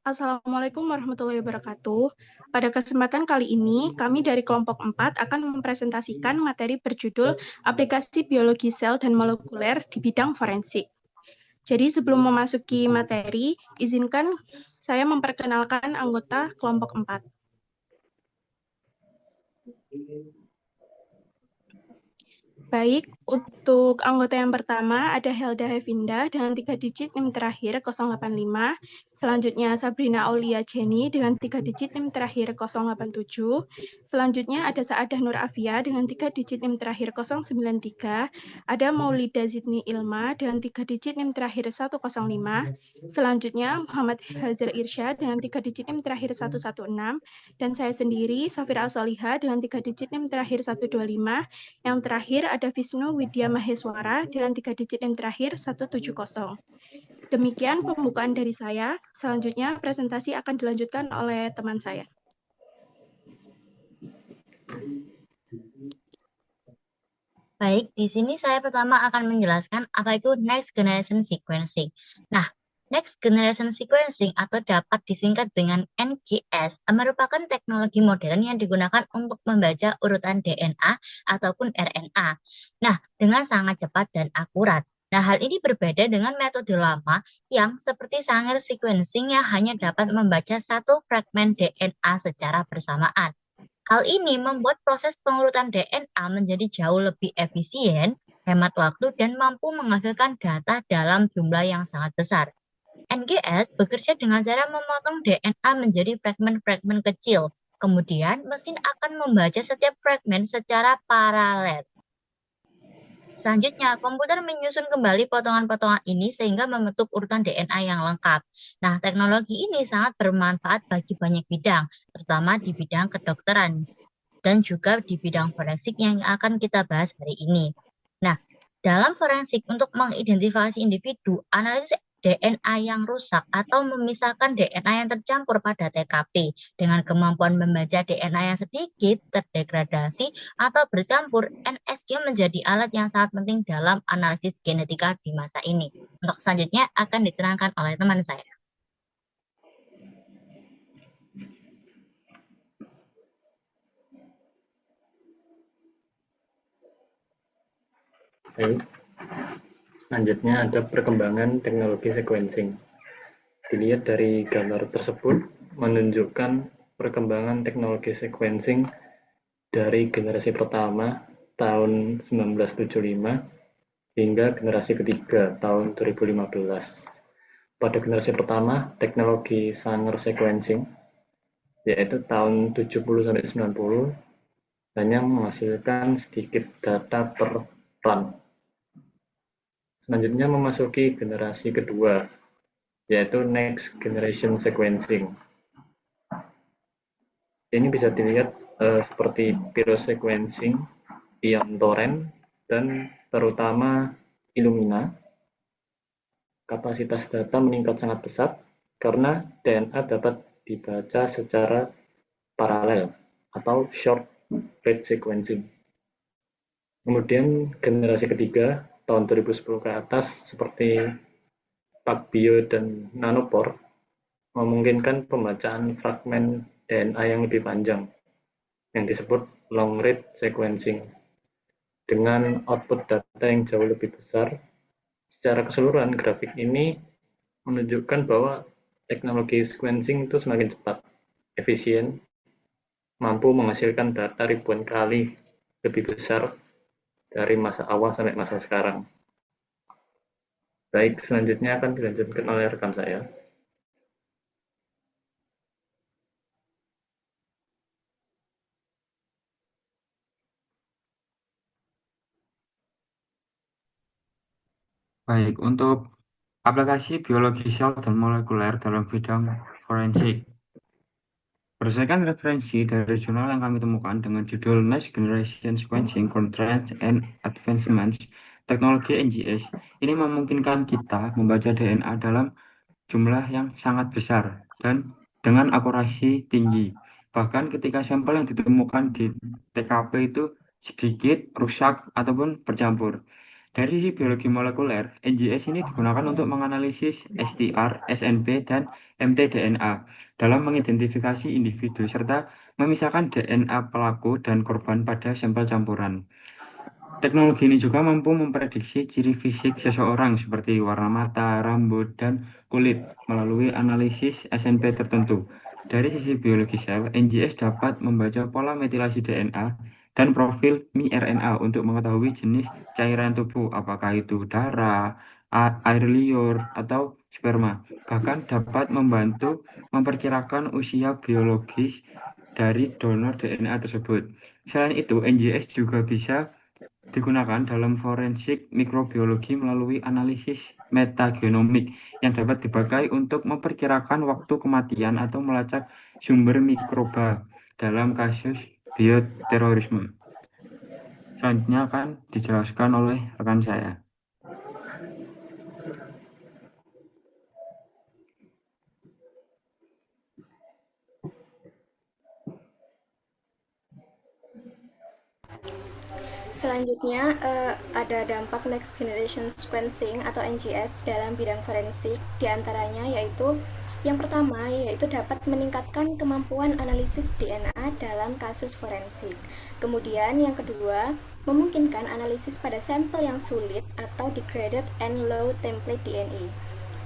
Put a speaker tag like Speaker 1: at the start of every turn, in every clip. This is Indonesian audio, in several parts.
Speaker 1: Assalamualaikum warahmatullahi wabarakatuh. Pada kesempatan kali ini, kami dari kelompok 4 akan mempresentasikan materi berjudul Aplikasi Biologi Sel dan Molekuler di Bidang Forensik. Jadi sebelum memasuki materi, izinkan saya memperkenalkan anggota kelompok 4. Baik, untuk anggota yang pertama ada Helda Hevinda dengan 3 digit NIM terakhir 085. Selanjutnya Sabrina Aulia Jenny dengan 3 digit NIM terakhir 087. Selanjutnya ada Saadah Nur Afia dengan 3 digit NIM terakhir 093. Ada Maulida Zidni Ilma dengan 3 digit NIM terakhir 105. Selanjutnya Muhammad Hazir Irsyad dengan 3 digit NIM terakhir 116. Dan saya sendiri, Safira Soliha dengan 3 digit NIM terakhir 125. Yang terakhir ada Wisnu Widya Maheswara dengan 3 digit yang terakhir 170. Demikian pembukaan dari saya. Selanjutnya presentasi akan dilanjutkan oleh teman saya.
Speaker 2: Baik, di sini saya pertama akan menjelaskan apa itu Next Generation Sequencing. Nah, Next Generation Sequencing atau dapat disingkat dengan NGS merupakan teknologi modern yang digunakan untuk membaca urutan DNA ataupun RNA. Nah, dengan sangat cepat dan akurat. Nah, hal ini berbeda dengan metode lama yang seperti Sanger sequencing yang hanya dapat membaca satu fragmen DNA secara bersamaan. Hal ini membuat proses pengurutan DNA menjadi jauh lebih efisien, hemat waktu, dan mampu menghasilkan data dalam jumlah yang sangat besar. NGS bekerja dengan cara memotong DNA menjadi fragmen-fragmen kecil. Kemudian, mesin akan membaca setiap fragmen secara paralel. Selanjutnya, komputer menyusun kembali potongan-potongan ini sehingga membentuk urutan DNA yang lengkap. Nah, teknologi ini sangat bermanfaat bagi banyak bidang, terutama di bidang kedokteran dan juga di bidang forensik yang akan kita bahas hari ini. Nah, dalam forensik untuk mengidentifikasi individu, analisis DNA yang rusak atau memisahkan DNA yang tercampur pada TKP dengan kemampuan membaca DNA yang sedikit terdegradasi atau bercampur, NSG menjadi alat yang sangat penting dalam analisis genetika di masa ini. Untuk selanjutnya akan diterangkan oleh teman saya.
Speaker 3: Baik. Selanjutnya ada perkembangan teknologi sequencing. Dilihat dari gambar tersebut menunjukkan perkembangan teknologi sequencing dari generasi pertama tahun 1975 hingga generasi ketiga tahun 2015. Pada generasi pertama, teknologi Sanger sequencing yaitu tahun 70-90 hanya menghasilkan sedikit data per run. Selanjutnya memasuki generasi kedua, yaitu Next Generation Sequencing. Ini bisa dilihat seperti Pyrosequencing, Ion Torrent, dan terutama Illumina. Kapasitas data meningkat sangat pesat karena DNA dapat dibaca secara paralel atau short read sequencing. Kemudian generasi ketiga tahun 2010 ke atas seperti PacBio dan Nanopore memungkinkan pembacaan fragmen DNA yang lebih panjang yang disebut long read sequencing dengan output data yang jauh lebih besar. Secara keseluruhan grafik ini menunjukkan bahwa teknologi sequencing itu semakin cepat, efisien, mampu menghasilkan data ribuan kali lebih besar dari masa awal sampai masa sekarang. Baik, selanjutnya akan dilanjutkan oleh rekan saya.
Speaker 4: Baik, untuk aplikasi biologi sel dan molekuler dalam bidang forensik. Berdasarkan referensi dari jurnal yang kami temukan dengan judul Next Generation Sequencing Trends and Advancements, teknologi NGS ini memungkinkan kita membaca DNA dalam jumlah yang sangat besar dan dengan akurasi tinggi. Bahkan ketika sampel yang ditemukan di TKP itu sedikit, rusak, ataupun bercampur. Dari sisi biologi molekuler, NGS ini digunakan untuk menganalisis STR, SNP, dan mtDNA dalam mengidentifikasi individu serta memisahkan DNA pelaku dan korban pada sampel campuran. Teknologi ini juga mampu memprediksi ciri fisik seseorang seperti warna mata, rambut, dan kulit melalui analisis SNP tertentu. Dari sisi biologi sel, NGS dapat membaca pola metilasi DNA dan profil miRNA untuk mengetahui jenis cairan tubuh, apakah itu darah, air liur, atau sperma. Bahkan dapat membantu memperkirakan usia biologis dari donor DNA tersebut. Selain itu, NGS juga bisa digunakan dalam forensik mikrobiologi melalui analisis metagenomik yang dapat dipakai untuk memperkirakan waktu kematian atau melacak sumber mikroba dalam kasus bioterorisme. Selanjutnya akan dijelaskan oleh rekan saya.
Speaker 5: Selanjutnya, ada dampak Next Generation Sequencing atau NGS dalam bidang forensik, diantaranya yaitu yang pertama yaitu dapat meningkatkan kemampuan analisis DNA dalam kasus forensik. Kemudian yang kedua, memungkinkan analisis pada sampel yang sulit atau degraded and low template DNA.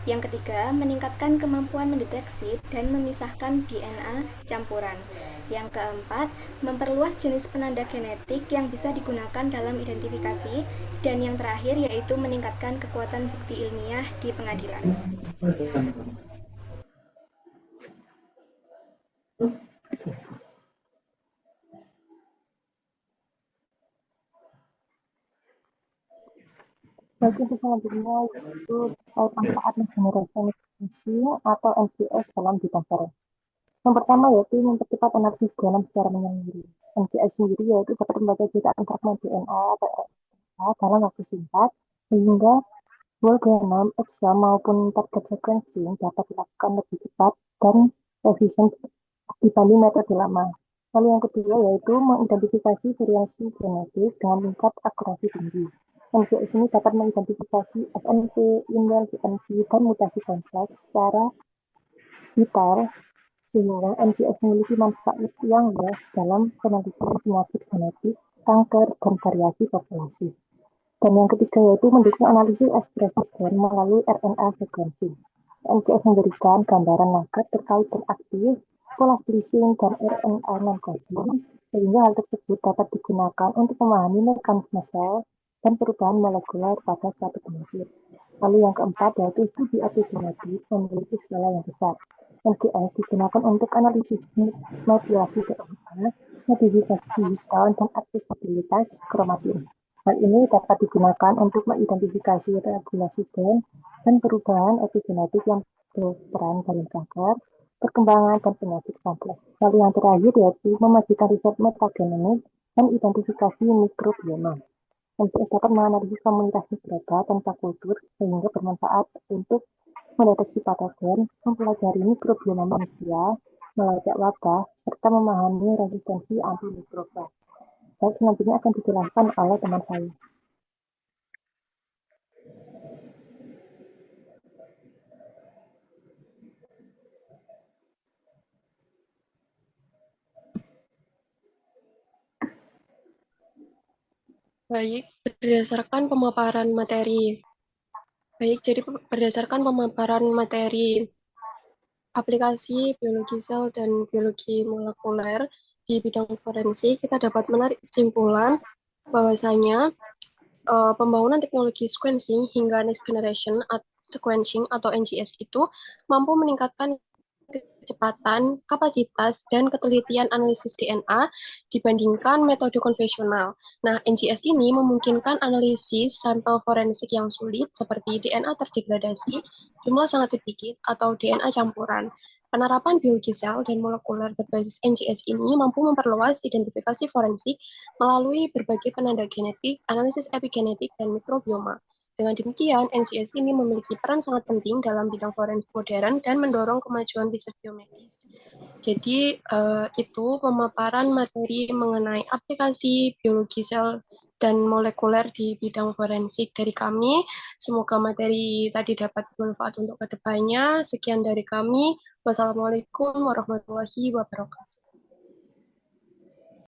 Speaker 5: Yang ketiga, meningkatkan kemampuan mendeteksi dan memisahkan DNA campuran. Yang keempat, memperluas jenis penanda genetik yang bisa digunakan dalam identifikasi. Dan yang terakhir yaitu meningkatkan kekuatan bukti ilmiah di pengadilan.
Speaker 6: Bagi untuk selanjutnya yaitu manfaat Next Generation Sequencing atau NGS dalam bidang forensik. Yang pertama yaitu mempercepat analisis genom secara menyendiri. NGS sendiri yaitu dapat membaca jutaan fragmen DNA atau RNA dalam waktu singkat, sehingga whole genome, exome maupun target sequencing dapat dilakukan lebih cepat dan efisien dibanding metode lama. Lalu yang kedua yaitu mengidentifikasi variasi genetik dengan tingkat akurasi tinggi. NGS ini dapat mengidentifikasi SNP, indel, GNP, dan mutasi kompleks secara detail, sehingga NGS memiliki manfaat yang luas dalam penelitian penyakit genetik, kanker, dan variasi populasi. Dan yang ketiga yaitu mendukung analisis ekspresi gen melalui RNA sequencing. NGS memberikan gambaran lengkap terkait gen aktif, pola splicing, dan RNA non-coding, sehingga hal tersebut dapat digunakan untuk memahami mekanisme sel dan perubahan molekuler pada suatu penyakit. Lalu yang keempat yaitu studi epigenetik memiliki skala yang besar. NGS digunakan untuk analisis metilasi DNA, modifikasi histon, dan aksesibilitas kromatin. Hal ini dapat digunakan untuk mengidentifikasi regulasi gen dan perubahan epigenetik yang berperan dalam kanker, perkembangan, dan penyakit kompleks. Lalu yang terakhir yaitu memajukan riset metagenomik dan identifikasi mikrobioma. NGS dapat menganalisis komunitas mikroba tanpa kultur sehingga bermanfaat untuk mendeteksi patogen, mempelajari mikrobioma manusia, melacak wabah, serta memahami resistensi antimikroba. Dan selanjutnya akan dijelaskan oleh teman saya.
Speaker 7: Baik, berdasarkan pemaparan materi. Jadi berdasarkan pemaparan materi aplikasi biologi sel dan biologi molekuler di bidang forensik, kita dapat menarik kesimpulan bahwasanya pembangunan teknologi sequencing hingga next generation sequencing atau NGS itu mampu meningkatkan kecepatan, kapasitas, dan ketelitian analisis DNA dibandingkan metode konvensional. Nah, NGS ini memungkinkan analisis sampel forensik yang sulit seperti DNA terdegradasi, jumlah sangat sedikit, atau DNA campuran. Penerapan biologi sel dan molekuler berbasis NGS ini mampu memperluas identifikasi forensik melalui berbagai penanda genetik, analisis epigenetik, dan mikrobioma. Dengan demikian, NGS ini memiliki peran sangat penting dalam bidang forensik modern dan mendorong kemajuan riset biomedis. Jadi, itu pemaparan materi mengenai aplikasi biologi sel dan molekuler di bidang forensik dari kami. Semoga materi tadi dapat bermanfaat untuk kedepannya. Sekian dari kami. Wassalamualaikum warahmatullahi wabarakatuh.